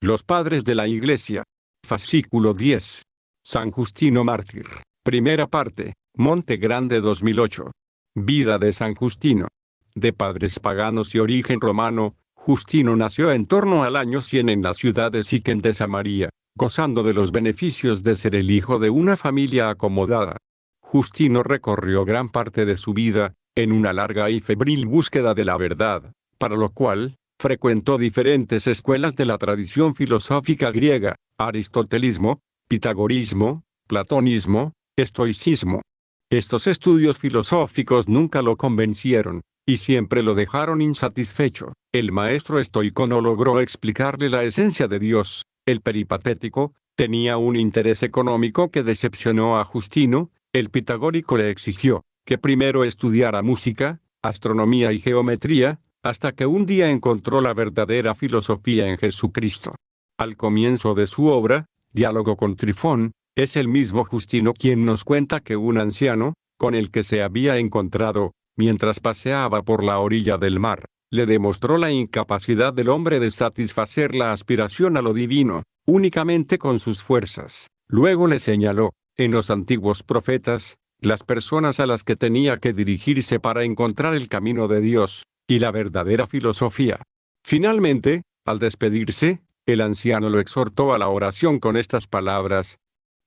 Los padres de la Iglesia. Fascículo 10. San Justino Mártir. Primera parte. Monte Grande 2008. Vida de San Justino. De padres paganos y origen romano, Justino nació en torno al año 100 en la ciudad de Siquem de Samaria, gozando de los beneficios de ser el hijo de una familia acomodada. Justino recorrió gran parte de su vida, en una larga y febril búsqueda de la verdad, para lo cual, frecuentó diferentes escuelas de la tradición filosófica griega, aristotelismo, pitagorismo, platonismo, estoicismo. Estos estudios filosóficos nunca lo convencieron, y siempre lo dejaron insatisfecho. El maestro estoico no logró explicarle la esencia de Dios. El peripatético tenía un interés económico que decepcionó a Justino. El pitagórico le exigió que primero estudiara música, astronomía y geometría, hasta que un día encontró la verdadera filosofía en Jesucristo. Al comienzo de su obra, Diálogo con Trifón, es el mismo Justino quien nos cuenta que un anciano, con el que se había encontrado, mientras paseaba por la orilla del mar, le demostró la incapacidad del hombre de satisfacer la aspiración a lo divino, únicamente con sus fuerzas. Luego le señaló, en los antiguos profetas, las personas a las que tenía que dirigirse para encontrar el camino de Dios, y la verdadera filosofía. Finalmente, al despedirse, el anciano lo exhortó a la oración con estas palabras: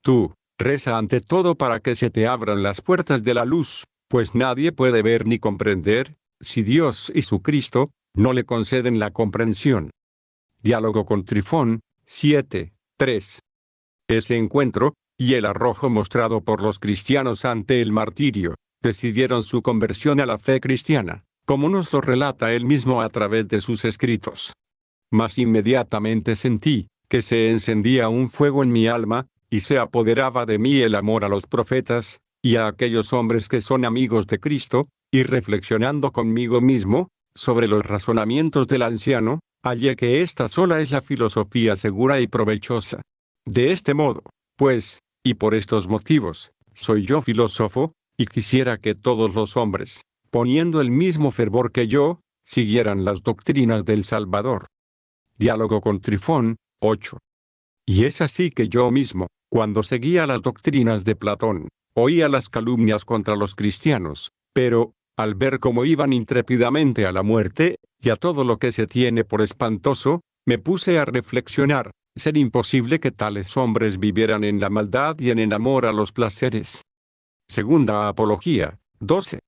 Tú, reza ante todo para que se te abran las puertas de la luz, pues nadie puede ver ni comprender, si Dios y su Cristo no le conceden la comprensión. Diálogo con Trifón, 7:3. Ese encuentro, y el arrojo mostrado por los cristianos ante el martirio, decidieron su conversión a la fe cristiana, como nos lo relata él mismo a través de sus escritos. Mas inmediatamente sentí que se encendía un fuego en mi alma, y se apoderaba de mí el amor a los profetas, y a aquellos hombres que son amigos de Cristo, y reflexionando conmigo mismo, sobre los razonamientos del anciano, hallé que esta sola es la filosofía segura y provechosa. De este modo, pues, y por estos motivos, soy yo filósofo, y quisiera que todos los hombres, poniendo el mismo fervor que yo, siguieran las doctrinas del Salvador. Diálogo con Trifón, 8. Y es así que yo mismo, cuando seguía las doctrinas de Platón, oía las calumnias contra los cristianos, pero, al ver cómo iban intrépidamente a la muerte, y a todo lo que se tiene por espantoso, me puse a reflexionar: ser imposible que tales hombres vivieran en la maldad y en el amor a los placeres. Segunda Apología, 12.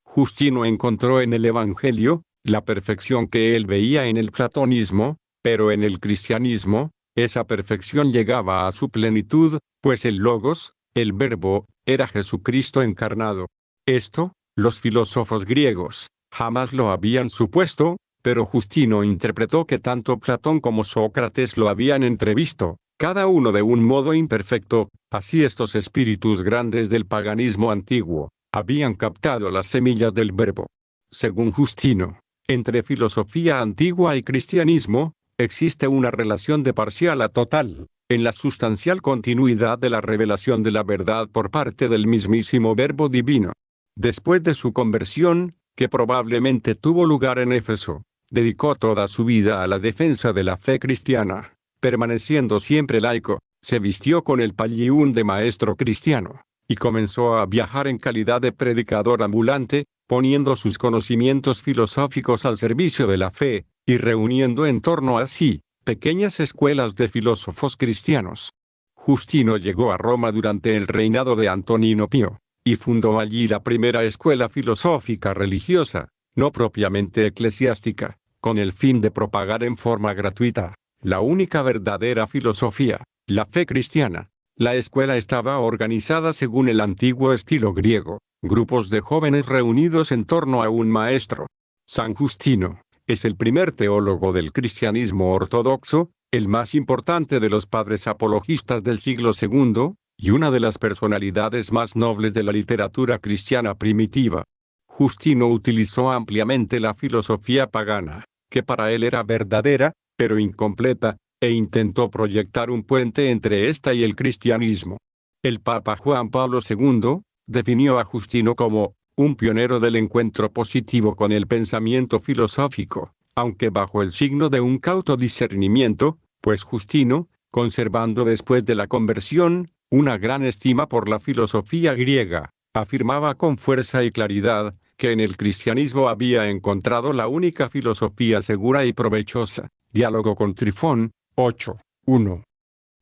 Justino encontró en el Evangelio la perfección que él veía en el platonismo, pero en el cristianismo, esa perfección llegaba a su plenitud, pues el Logos, el Verbo, era Jesucristo encarnado. Esto, los filósofos griegos, jamás lo habían supuesto, pero Justino interpretó que tanto Platón como Sócrates lo habían entrevisto, cada uno de un modo imperfecto. Así estos espíritus grandes del paganismo antiguo habían captado las semillas del Verbo. Según Justino, entre filosofía antigua y cristianismo, existe una relación de parcial a total, en la sustancial continuidad de la revelación de la verdad por parte del mismísimo Verbo divino. Después de su conversión, que probablemente tuvo lugar en Éfeso, dedicó toda su vida a la defensa de la fe cristiana, permaneciendo siempre laico. Se vistió con el pallium de maestro cristiano, y comenzó a viajar en calidad de predicador ambulante, poniendo sus conocimientos filosóficos al servicio de la fe, y reuniendo en torno a sí, pequeñas escuelas de filósofos cristianos. Justino llegó a Roma durante el reinado de Antonino Pío, y fundó allí la primera escuela filosófica religiosa, no propiamente eclesiástica, con el fin de propagar en forma gratuita la única verdadera filosofía, la fe cristiana. La escuela estaba organizada según el antiguo estilo griego, grupos de jóvenes reunidos en torno a un maestro. San Justino es el primer teólogo del cristianismo ortodoxo, el más importante de los padres apologistas del siglo II, y una de las personalidades más nobles de la literatura cristiana primitiva. Justino utilizó ampliamente la filosofía pagana, que para él era verdadera, pero incompleta, e intentó proyectar un puente entre esta y el cristianismo. El Papa Juan Pablo II definió a Justino como un pionero del encuentro positivo con el pensamiento filosófico, aunque bajo el signo de un cauto discernimiento, Pues Justino, conservando después de la conversión, una gran estima por la filosofía griega, afirmaba con fuerza y claridad, que en el cristianismo había encontrado la única filosofía segura y provechosa. Diálogo con Trifón, 8:1.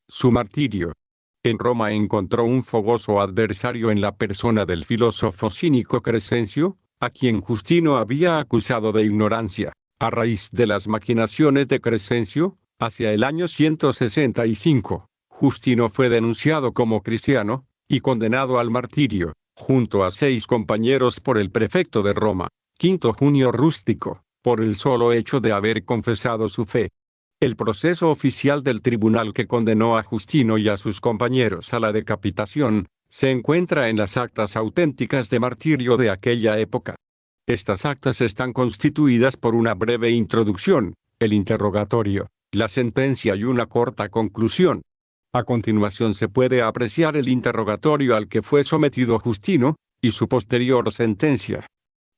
Su martirio. En Roma encontró un fogoso adversario en la persona del filósofo cínico Crescencio, a quien Justino había acusado de ignorancia. A raíz de las maquinaciones de Crescencio, hacia el año 165, Justino fue denunciado como cristiano, y condenado al martirio, junto a 6 compañeros por el prefecto de Roma, Quinto Junio Rústico, por el solo hecho de haber confesado su fe. El proceso oficial del tribunal que condenó a Justino y a sus compañeros a la decapitación, se encuentra en las actas auténticas de martirio de aquella época. Estas actas están constituidas por una breve introducción, el interrogatorio, la sentencia y una corta conclusión. A continuación se puede apreciar el interrogatorio al que fue sometido Justino, y su posterior sentencia.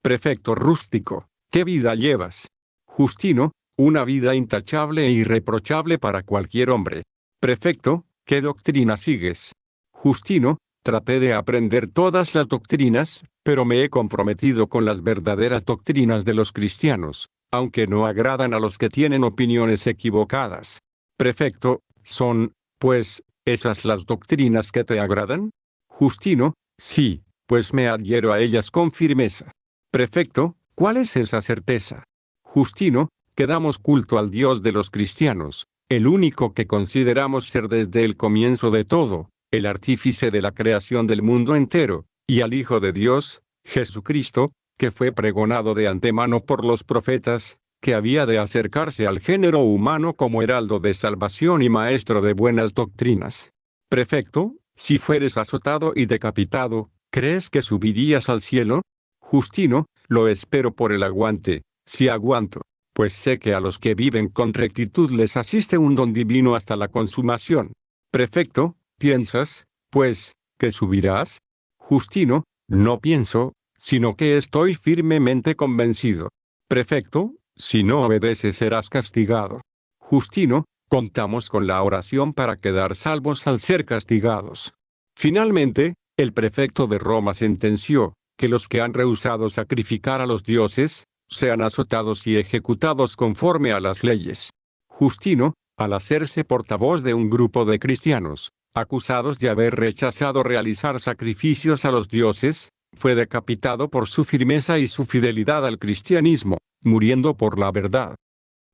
Prefecto Rústico, ¿qué vida llevas? Justino, una vida intachable e irreprochable para cualquier hombre. Prefecto, ¿qué doctrina sigues? Justino, traté de aprender todas las doctrinas, pero me he comprometido con las verdaderas doctrinas de los cristianos, aunque no agradan a los que tienen opiniones equivocadas. Prefecto, ¿son, pues, esas las doctrinas que te agradan? Justino, sí, pues me adhiero a ellas con firmeza. Prefecto, ¿cuál es esa certeza? Justino, que damos culto al Dios de los cristianos, el único que consideramos ser desde el comienzo de todo, el artífice de la creación del mundo entero, y al Hijo de Dios, Jesucristo, que fue pregonado de antemano por los profetas, que había de acercarse al género humano como heraldo de salvación y maestro de buenas doctrinas. Prefecto, si fueres azotado y decapitado, ¿crees que subirías al cielo? Justino, lo espero por el aguante, si aguanto, pues sé que a los que viven con rectitud les asiste un don divino hasta la consumación. Prefecto, ¿piensas, pues, que subirás? Justino, no pienso, sino que estoy firmemente convencido. Prefecto, si no obedeces serás castigado. Justino, contamos con la oración para quedar salvos al ser castigados. Finalmente, el prefecto de Roma sentenció, que los que han rehusado sacrificar a los dioses, sean azotados y ejecutados conforme a las leyes. Justino, al hacerse portavoz de un grupo de cristianos, acusados de haber rechazado realizar sacrificios a los dioses, fue decapitado por su firmeza y su fidelidad al cristianismo, muriendo por la verdad.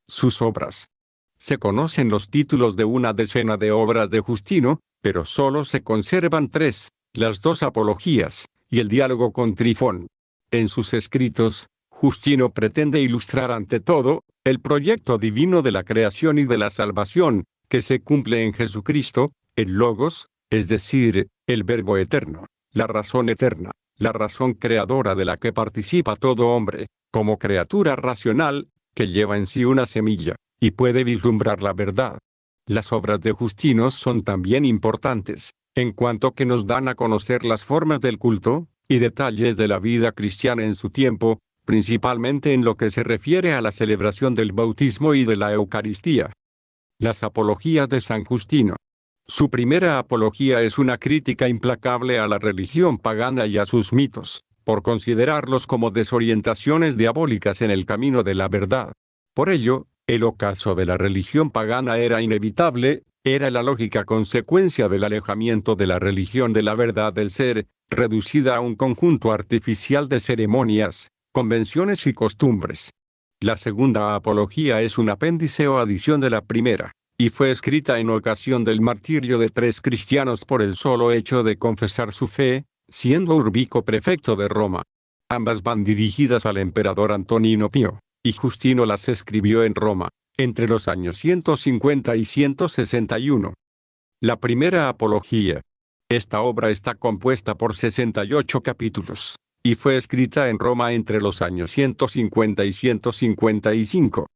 Sus obras. Se conocen los títulos de una decena de obras de Justino, pero solo se conservan 3, las 2 apologías, y el diálogo con Trifón. En sus escritos, Justino pretende ilustrar ante todo, el proyecto divino de la creación y de la salvación, que se cumple en Jesucristo, el Logos, es decir, el Verbo eterno, la razón eterna, la razón creadora de la que participa todo hombre, como criatura racional, que lleva en sí una semilla, y puede vislumbrar la verdad. Las obras de Justino son también importantes, en cuanto que nos dan a conocer las formas del culto, y detalles de la vida cristiana en su tiempo, principalmente en lo que se refiere a la celebración del bautismo y de la Eucaristía. Las apologías de San Justino. Su primera apología es una crítica implacable a la religión pagana y a sus mitos, por considerarlos como desorientaciones diabólicas en el camino de la verdad. Por ello, el ocaso de la religión pagana era inevitable, era la lógica consecuencia del alejamiento de la religión de la verdad del ser, reducida a un conjunto artificial de ceremonias, convenciones y costumbres. La segunda apología es un apéndice o adición de la primera, y fue escrita en ocasión del martirio de 3 cristianos por el solo hecho de confesar su fe, siendo Urbico prefecto de Roma. Ambas van dirigidas al emperador Antonino Pío, y Justino las escribió en Roma, entre los años 150 y 161. La primera apología. Esta obra está compuesta por 68 capítulos, y fue escrita en Roma entre los años 150 y 155.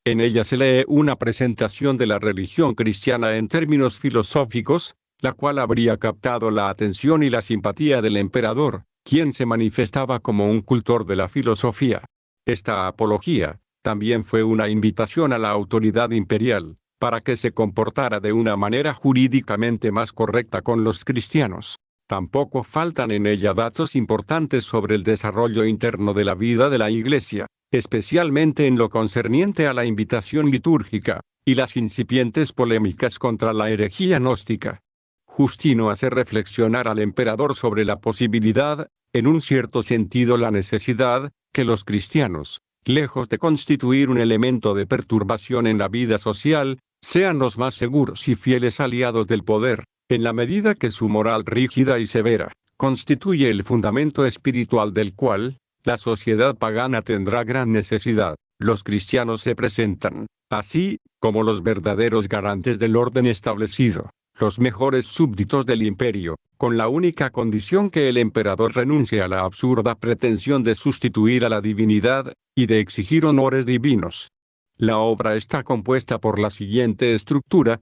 En ella se lee una presentación de la religión cristiana en términos filosóficos, la cual habría captado la atención y la simpatía del emperador, quien se manifestaba como un cultor de la filosofía. Esta apología también fue una invitación a la autoridad imperial, para que se comportara de una manera jurídicamente más correcta con los cristianos. Tampoco faltan en ella datos importantes sobre el desarrollo interno de la vida de la Iglesia, especialmente en lo concerniente a la invitación litúrgica, y las incipientes polémicas contra la herejía gnóstica. Justino hace reflexionar al emperador sobre la posibilidad, en un cierto sentido la necesidad, que los cristianos, lejos de constituir un elemento de perturbación en la vida social, sean los más seguros y fieles aliados del poder, en la medida que su moral rígida y severa, constituye el fundamento espiritual del cual, la sociedad pagana tendrá gran necesidad. Los cristianos se presentan, así, como los verdaderos garantes del orden establecido, los mejores súbditos del imperio, con la única condición que el emperador renuncie a la absurda pretensión de sustituir a la divinidad, y de exigir honores divinos. La obra está compuesta por la siguiente estructura.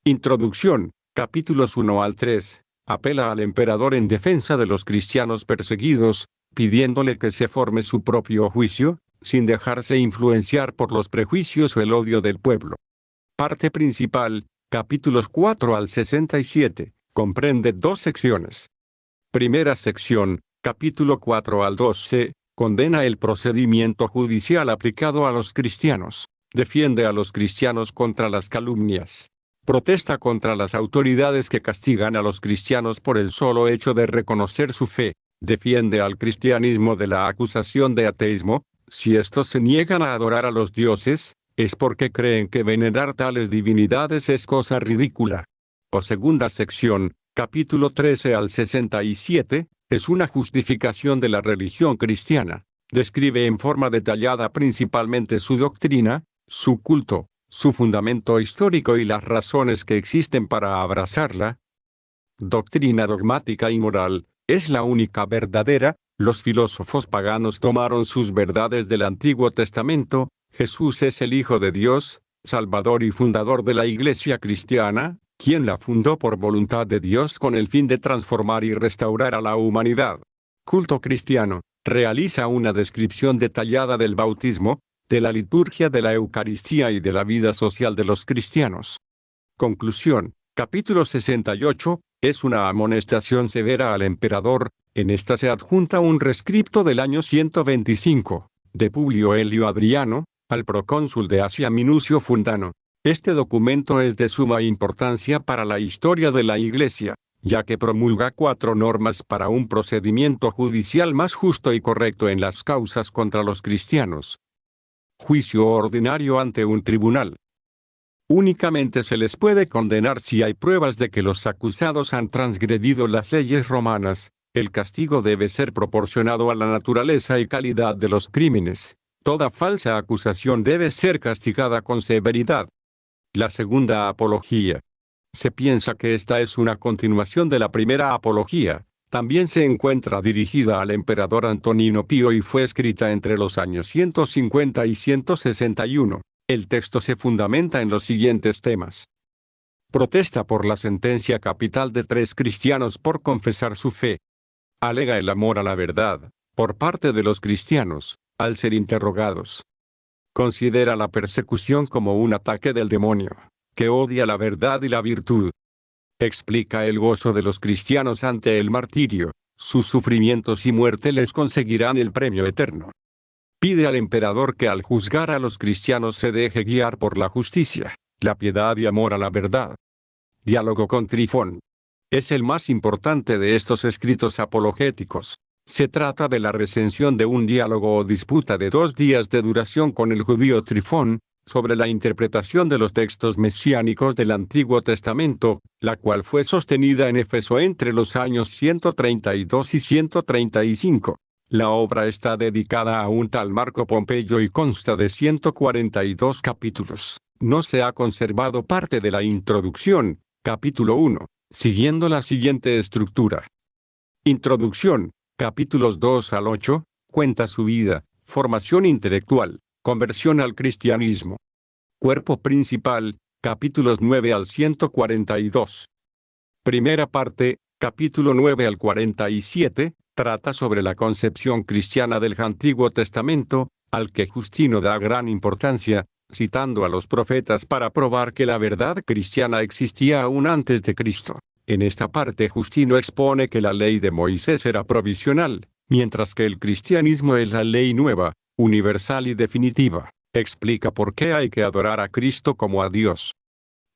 Introducción, capítulos 1 al 3, apela al emperador en defensa de los cristianos perseguidos, pidiéndole que se forme su propio juicio, sin dejarse influenciar por los prejuicios o el odio del pueblo. Parte principal, capítulos 4 al 67, comprende dos secciones. Primera sección, capítulo 4 al 12, condena el procedimiento judicial aplicado a los cristianos, defiende a los cristianos contra las calumnias, protesta contra las autoridades que castigan a los cristianos por el solo hecho de reconocer su fe, defiende al cristianismo de la acusación de ateísmo. Si estos se niegan a adorar a los dioses, es porque creen que venerar tales divinidades es cosa ridícula. O segunda sección, capítulo 13 al 67, es una justificación de la religión cristiana. Describe en forma detallada principalmente su doctrina, su culto, su fundamento histórico y las razones que existen para abrazarla. Doctrina dogmática y moral, es la única verdadera. Los filósofos paganos tomaron sus verdades del Antiguo Testamento. Jesús es el Hijo de Dios, Salvador y fundador de la Iglesia cristiana, quien la fundó por voluntad de Dios con el fin de transformar y restaurar a la humanidad. Culto cristiano, realiza una descripción detallada del bautismo, de la liturgia de la Eucaristía y de la vida social de los cristianos. Conclusión, capítulo 68, es una amonestación severa al emperador. En esta se adjunta un rescripto del año 125, de Publio Helio Adriano, al procónsul de Asia Minucio Fundano. Este documento es de suma importancia para la historia de la Iglesia, ya que promulga 4 normas para un procedimiento judicial más justo y correcto en las causas contra los cristianos. Juicio ordinario ante un tribunal. Únicamente se les puede condenar si hay pruebas de que los acusados han transgredido las leyes romanas. El castigo debe ser proporcionado a la naturaleza y calidad de los crímenes. Toda falsa acusación debe ser castigada con severidad. La segunda apología. Se piensa que esta es una continuación de la primera apología. También se encuentra dirigida al emperador Antonino Pío y fue escrita entre los años 150 y 161. El texto se fundamenta en los siguientes temas. Protesta por la sentencia capital de 3 cristianos por confesar su fe. Alega el amor a la verdad, por parte de los cristianos, al ser interrogados. Considera la persecución como un ataque del demonio, que odia la verdad y la virtud. Explica el gozo de los cristianos ante el martirio, sus sufrimientos y muerte les conseguirán el premio eterno. Pide al emperador que al juzgar a los cristianos se deje guiar por la justicia, la piedad y amor a la verdad. Diálogo con Trifón. Es el más importante de estos escritos apologéticos. Se trata de la recensión de un diálogo o disputa de 2 días de duración con el judío Trifón, sobre la interpretación de los textos mesiánicos del Antiguo Testamento, la cual fue sostenida en Éfeso entre los años 132 y 135. La obra está dedicada a un tal Marco Pompeyo y consta de 142 capítulos. No se ha conservado parte de la introducción, capítulo 1, siguiendo la siguiente estructura. Introducción, capítulos 2 al 8, cuenta su vida, formación intelectual, conversión al cristianismo. Cuerpo principal, capítulos 9 al 142. Primera parte, capítulo 9 al 47, trata sobre la concepción cristiana del Antiguo Testamento, al que Justino da gran importancia. citando a los profetas para probar que la verdad cristiana existía aún antes de Cristo. En esta parte Justino expone que la ley de Moisés era provisional, mientras que el cristianismo es la ley nueva, universal y definitiva. Explica por qué hay que adorar a Cristo como a Dios.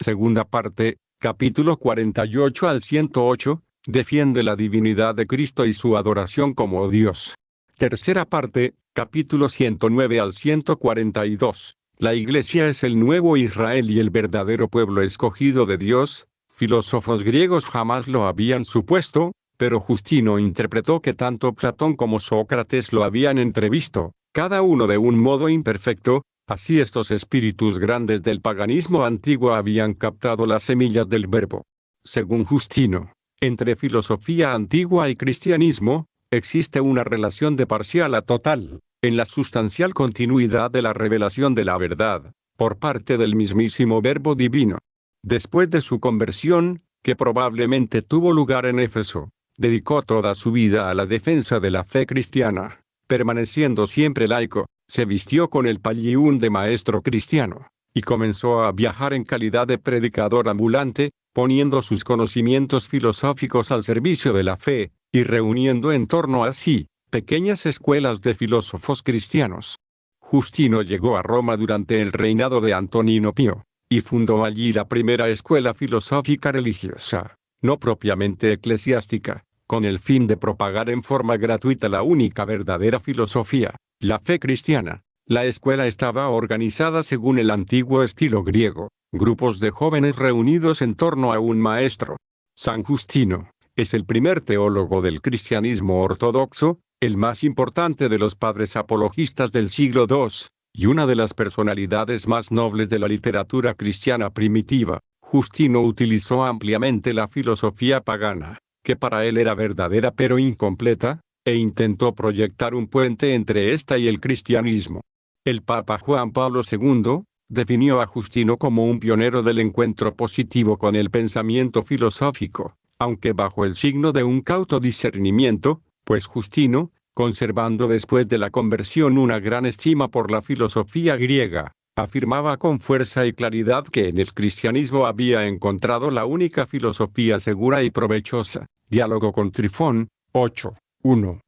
Segunda parte, capítulo 48 al 108, defiende la divinidad de Cristo y su adoración como Dios. Tercera parte, capítulo 109 al 142. La Iglesia es el nuevo Israel y el verdadero pueblo escogido de Dios. Filósofos griegos jamás lo habían supuesto, pero Justino interpretó que tanto Platón como Sócrates lo habían entrevisto, cada uno de un modo imperfecto. Así estos espíritus grandes del paganismo antiguo habían captado las semillas del verbo. Según Justino, entre filosofía antigua y cristianismo, existe una relación de parcial a total, en la sustancial continuidad de la revelación de la verdad, por parte del mismísimo Verbo divino. Después de su conversión, que probablemente tuvo lugar en Éfeso, dedicó toda su vida a la defensa de la fe cristiana, permaneciendo siempre laico. Se vistió con el pallium de maestro cristiano, y comenzó a viajar en calidad de predicador ambulante, poniendo sus conocimientos filosóficos al servicio de la fe, y reuniendo en torno a sí, pequeñas escuelas de filósofos cristianos. Justino llegó a Roma durante el reinado de Antonino Pío, y fundó allí la primera escuela filosófica religiosa, no propiamente eclesiástica, con el fin de propagar en forma gratuita la única verdadera filosofía, la fe cristiana. La escuela estaba organizada según el antiguo estilo griego, grupos de jóvenes reunidos en torno a un maestro. San Justino es el primer teólogo del cristianismo ortodoxo, el más importante de los padres apologistas del siglo II, y una de las personalidades más nobles de la literatura cristiana primitiva. Justino utilizó ampliamente la filosofía pagana, que para él era verdadera pero incompleta, e intentó proyectar un puente entre esta y el cristianismo. El Papa Juan Pablo II definió a Justino como un pionero del encuentro positivo con el pensamiento filosófico, aunque bajo el signo de un cauto discernimiento, pues Justino, conservando después de la conversión una gran estima por la filosofía griega, afirmaba con fuerza y claridad que en el cristianismo había encontrado la única filosofía segura y provechosa. Diálogo con Trifón, 8:1.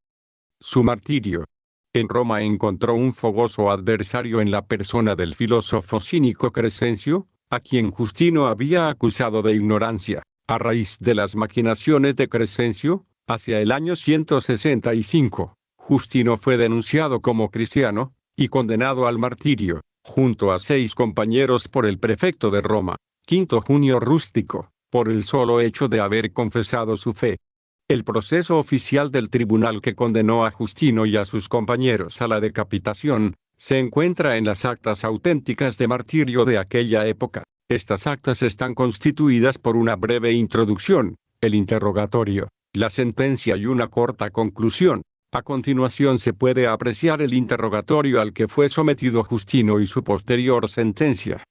Su martirio. En Roma encontró un fogoso adversario en la persona del filósofo cínico Crescencio, a quien Justino había acusado de ignorancia. A raíz de las maquinaciones de Crescencio, hacia el año 165, Justino fue denunciado como cristiano, y condenado al martirio, junto a 6 compañeros por el prefecto de Roma, Quinto Junio Rústico, por el solo hecho de haber confesado su fe. El proceso oficial del tribunal que condenó a Justino y a sus compañeros a la decapitación, se encuentra en las actas auténticas de martirio de aquella época. Estas actas están constituidas por una breve introducción, el interrogatorio, la sentencia y una corta conclusión. A continuación se puede apreciar el interrogatorio al que fue sometido Justino y su posterior sentencia.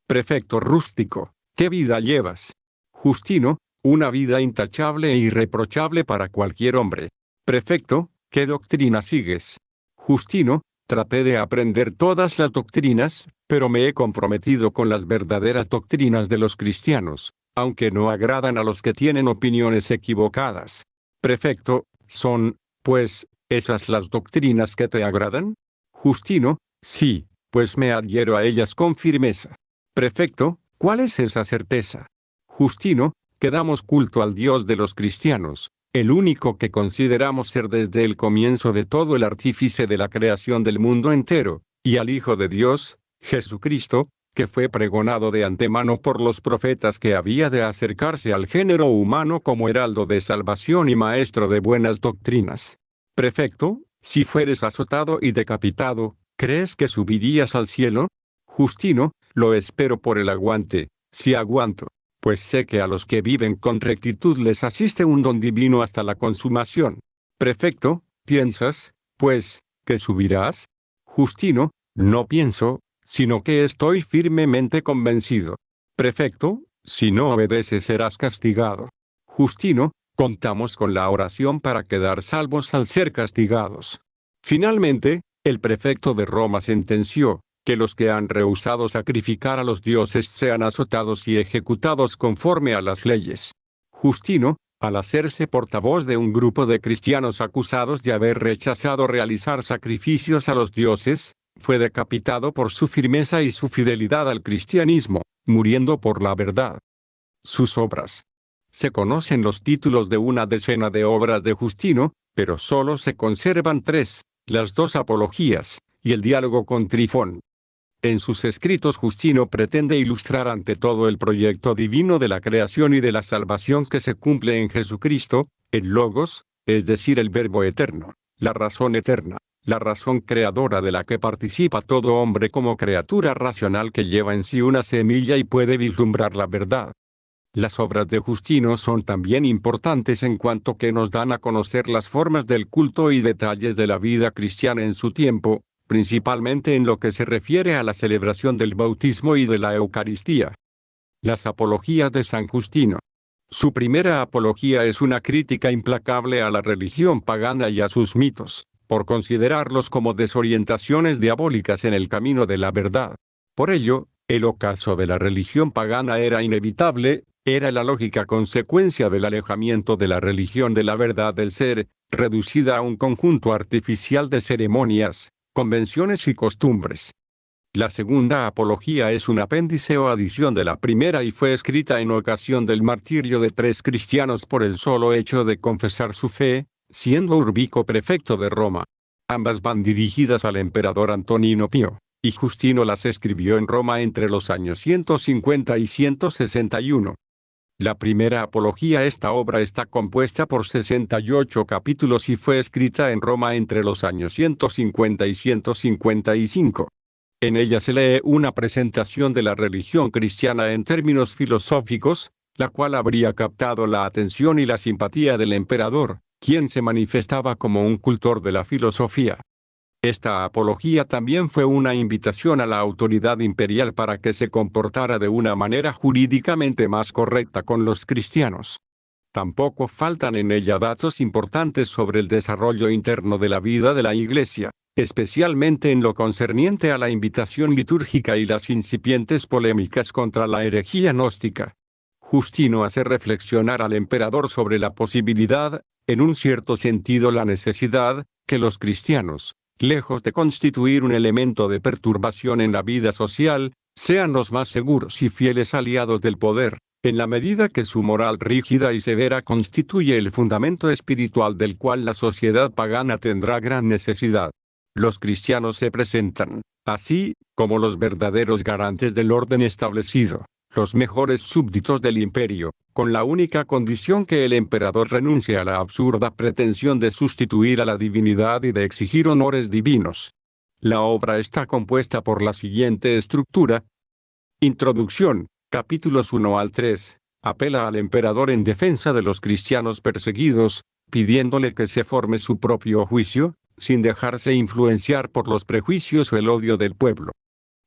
Prefecto Rústico, ¿qué vida llevas? Justino, una vida intachable e irreprochable para cualquier hombre. Prefecto, ¿qué doctrina sigues? Justino, traté de aprender todas las doctrinas, pero me he comprometido con las verdaderas doctrinas de los cristianos, aunque no agradan a los que tienen opiniones equivocadas. Prefecto, ¿son, pues, esas las doctrinas que te agradan? Justino, sí, pues me adhiero a ellas con firmeza. Prefecto, ¿cuál es esa certeza? Justino, que damos culto al Dios de los cristianos, el único que consideramos ser desde el comienzo de todo el artífice de la creación del mundo entero, y al Hijo de Dios, Jesucristo, que fue pregonado de antemano por los profetas que había de acercarse al género humano como heraldo de salvación y maestro de buenas doctrinas. Prefecto, si fueres azotado y decapitado, ¿crees que subirías al cielo? Justino, lo espero por el aguante, si aguanto, pues sé que a los que viven con rectitud les asiste un don divino hasta la consumación. Prefecto, ¿piensas, pues, que subirás? Justino, no pienso, sino que estoy firmemente convencido. Prefecto, si no obedeces serás castigado. Justino, contamos con la oración para quedar salvos al ser castigados. Finalmente, el prefecto de Roma sentenció, que los que han rehusado sacrificar a los dioses sean azotados y ejecutados conforme a las leyes. Justino, al hacerse portavoz de un grupo de cristianos acusados de haber rechazado realizar sacrificios a los dioses, fue decapitado por su firmeza y su fidelidad al cristianismo, muriendo por la verdad. Sus obras. Se conocen los títulos de una decena de obras de Justino, pero solo se conservan 3, las 2 apologías, y el diálogo con Trifón. En sus escritos Justino pretende ilustrar ante todo el proyecto divino de la creación y de la salvación que se cumple en Jesucristo, el Logos, es decir el Verbo eterno, la razón eterna, la razón creadora de la que participa todo hombre como criatura racional que lleva en sí una semilla y puede vislumbrar la verdad. Las obras de Justino son también importantes en cuanto que nos dan a conocer las formas del culto y detalles de la vida cristiana en su tiempo, principalmente en lo que se refiere a la celebración del bautismo y de la Eucaristía. Las apologías de San Justino. Su primera apología es una crítica implacable a la religión pagana y a sus mitos, por considerarlos como desorientaciones diabólicas en el camino de la verdad. Por ello, el ocaso de la religión pagana era inevitable, era la lógica consecuencia del alejamiento de la religión de la verdad del ser, reducida a un conjunto artificial de ceremonias, convenciones y costumbres. La segunda apología es un apéndice o adición de la primera y fue escrita en ocasión del martirio de 3 cristianos por el solo hecho de confesar su fe, siendo Urbico prefecto de Roma. Ambas van dirigidas al emperador Antonino Pío, y Justino las escribió en Roma entre los años 150 y 161. La primera apología. Esta obra está compuesta por 68 capítulos y fue escrita en Roma entre los años 150 y 155. En ella se lee una presentación de la religión cristiana en términos filosóficos, la cual habría captado la atención y la simpatía del emperador, quien se manifestaba como un cultor de la filosofía. Esta apología también fue una invitación a la autoridad imperial para que se comportara de una manera jurídicamente más correcta con los cristianos. Tampoco faltan en ella datos importantes sobre el desarrollo interno de la vida de la Iglesia, especialmente en lo concerniente a la invitación litúrgica y las incipientes polémicas contra la herejía gnóstica. Justino hace reflexionar al emperador sobre la posibilidad, en un cierto sentido la necesidad, que los cristianos, lejos de constituir un elemento de perturbación en la vida social, sean los más seguros y fieles aliados del poder, en la medida que su moral rígida y severa constituye el fundamento espiritual del cual la sociedad pagana tendrá gran necesidad. Los cristianos se presentan, así, como los verdaderos garantes del orden establecido, los mejores súbditos del imperio, con la única condición que el emperador renuncie a la absurda pretensión de sustituir a la divinidad y de exigir honores divinos. La obra está compuesta por la siguiente estructura. Introducción, capítulos 1 al 3, apela al emperador en defensa de los cristianos perseguidos, pidiéndole que se forme su propio juicio, sin dejarse influenciar por los prejuicios o el odio del pueblo.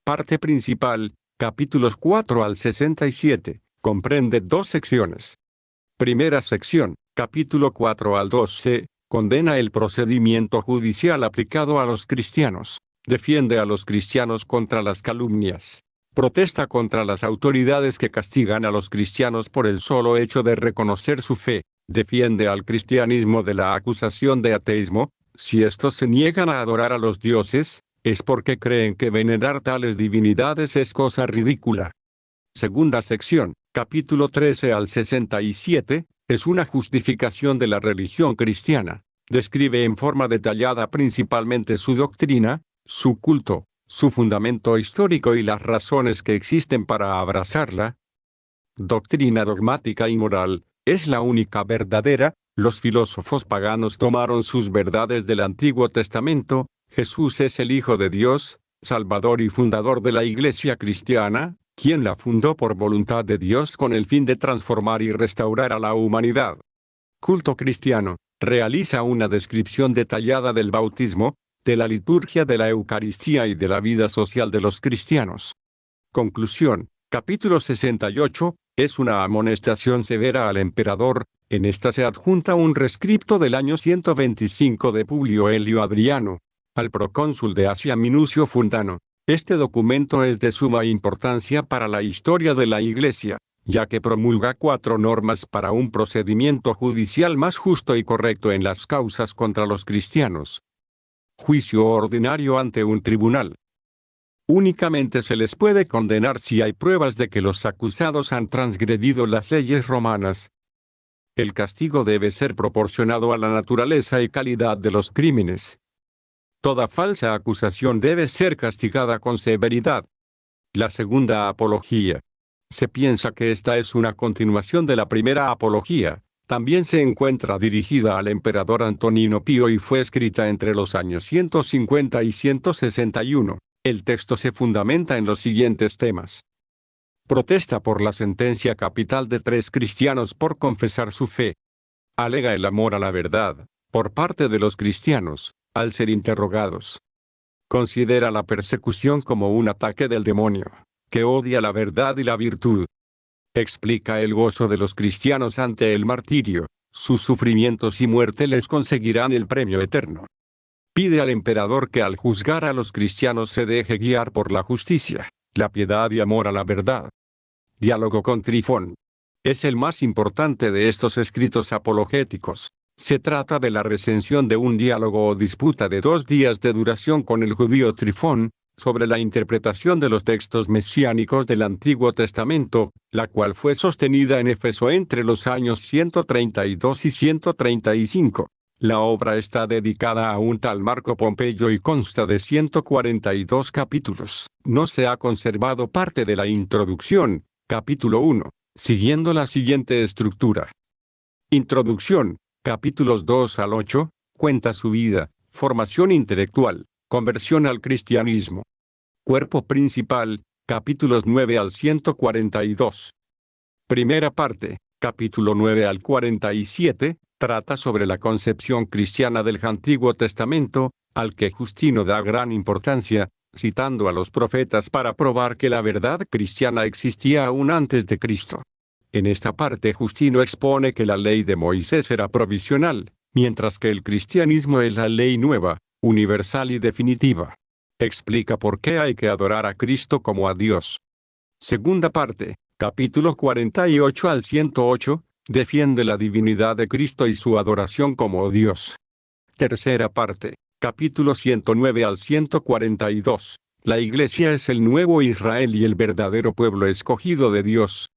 Parte principal, capítulos 4 al 67, comprende 2 secciones. Primera sección, capítulo 4 al 12, condena el procedimiento judicial aplicado a los cristianos, defiende a los cristianos contra las calumnias, protesta contra las autoridades que castigan a los cristianos por el solo hecho de reconocer su fe, defiende al cristianismo de la acusación de ateísmo. Si estos se niegan a adorar a los dioses, es porque creen que venerar tales divinidades es cosa ridícula. Segunda sección, capítulo 13 al 67, es una justificación de la religión cristiana. Describe en forma detallada principalmente su doctrina, su culto, su fundamento histórico y las razones que existen para abrazarla. Doctrina dogmática y moral, es la única verdadera. Los filósofos paganos tomaron sus verdades del Antiguo Testamento. Jesús es el Hijo de Dios, Salvador y fundador de la Iglesia cristiana, quien la fundó por voluntad de Dios con el fin de transformar y restaurar a la humanidad. Culto cristiano, realiza una descripción detallada del bautismo, de la liturgia de la Eucaristía y de la vida social de los cristianos. Conclusión, capítulo 68, es una amonestación severa al emperador. En esta se adjunta un rescripto del año 125 de Publio Helio Adriano, al procónsul de Asia Minucio Fundano, Este documento es de suma importancia para la historia de la Iglesia, ya que promulga 4 normas para un procedimiento judicial más justo y correcto en las causas contra los cristianos. Juicio ordinario ante un tribunal. Únicamente se les puede condenar si hay pruebas de que los acusados han transgredido las leyes romanas. El castigo debe ser proporcionado a la naturaleza y calidad de los crímenes. Toda falsa acusación debe ser castigada con severidad. La segunda apología. Se piensa que esta es una continuación de la primera apología. También se encuentra dirigida al emperador Antonino Pío y fue escrita entre los años 150 y 161. El texto se fundamenta en los siguientes temas. Protesta por la sentencia capital de 3 cristianos por confesar su fe. Alega el amor a la verdad, por parte de los cristianos, al ser interrogados. Considera la persecución como un ataque del demonio, que odia la verdad y la virtud. Explica el gozo de los cristianos ante el martirio, sus sufrimientos y muerte les conseguirán el premio eterno. Pide al emperador que al juzgar a los cristianos se deje guiar por la justicia, la piedad y amor a la verdad. Diálogo con Trifón. Es el más importante de estos escritos apologéticos. Se trata de la recensión de un diálogo o disputa de 2 días de duración con el judío Trifón, sobre la interpretación de los textos mesiánicos del Antiguo Testamento, la cual fue sostenida en Éfeso entre los años 132 y 135. La obra está dedicada a un tal Marco Pompeyo y consta de 142 capítulos. No se ha conservado parte de la introducción, capítulo 1, siguiendo la siguiente estructura. Introducción, capítulos 2 al 8, cuenta su vida, formación intelectual, conversión al cristianismo. Cuerpo principal, capítulos 9 al 142. Primera parte, capítulo 9 al 47, trata sobre la concepción cristiana del Antiguo Testamento, al que Justino da gran importancia, citando a los profetas para probar que la verdad cristiana existía aún antes de Cristo. En esta parte Justino expone que la ley de Moisés era provisional, mientras que el cristianismo es la ley nueva, universal y definitiva. Explica por qué hay que adorar a Cristo como a Dios. Segunda parte, capítulo 48 al 108, defiende la divinidad de Cristo y su adoración como Dios. Tercera parte, capítulo 109 al 142, la Iglesia es el nuevo Israel y el verdadero pueblo escogido de Dios.